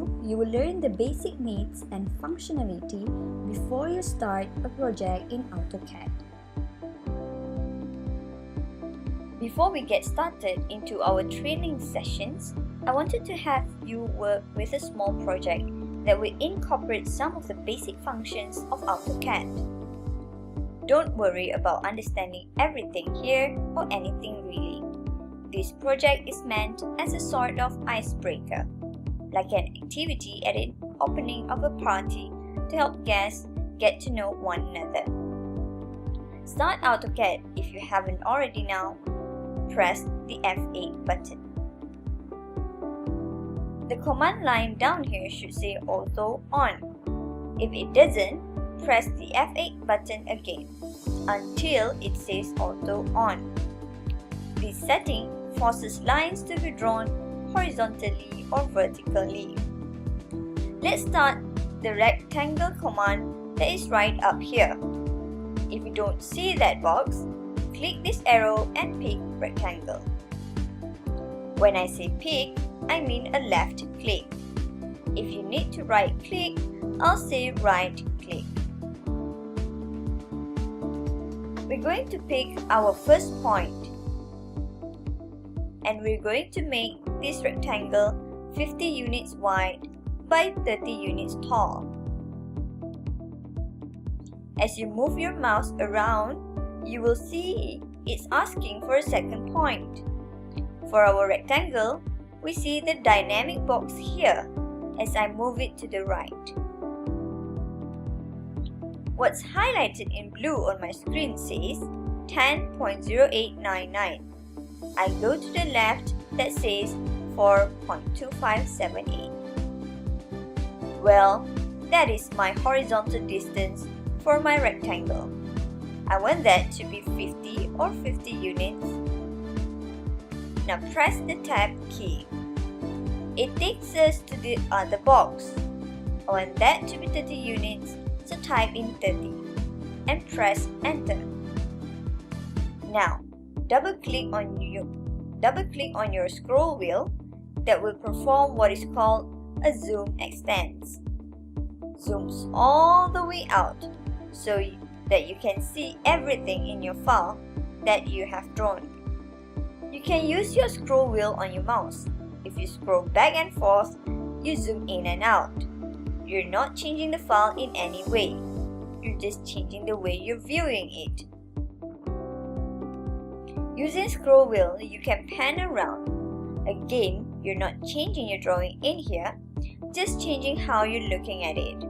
video, you will learn the basic needs and functionality before you start a project in Autocad. Before we get started into our training sessions, I wanted to have you work with a small project that will incorporate some of the basic functions of Autocad. Don't worry about understanding everything here or anything really. This project is meant as a sort of icebreaker, like an activity at an opening of a party to help guests get to know one another. Start Autocad if you haven't already now. Press the F8 button. The command line down here should say Auto On. If it doesn't, press the F8 button again until it says Auto On. This setting forces lines to be drawn horizontally or vertically. Let's start the rectangle command that is right up here. If you don't see that box, click this arrow and pick rectangle. When I say pick, I mean a left click. If you need to right click, I'll say right click. We're going to pick our first point, and we're going to make this rectangle 50 units wide by 30 units tall. As you move your mouse around, you will see it's asking for a second point. For our rectangle, we see the dynamic box here as I move it to the right. What's highlighted in blue on my screen says 10.0899. I go to the left, that says 4.2578. Well, that is my horizontal distance for my rectangle. I want that to be 50 or 50 units. Now press the Tab key. It takes us to the other box. I want that to be 30 units, so type in 30 and press Enter. Now, double-click on your scroll wheel that will perform what is called a zoom extends. Zooms all the way out so that you can see everything in your file that you have drawn. You can use your scroll wheel on your mouse. If you scroll back and forth, you zoom in and out. You're not changing the file in any way. You're just changing the way you're viewing it. Using scroll wheel, you can pan around. Again, you're not changing your drawing in here, just changing how you're looking at it.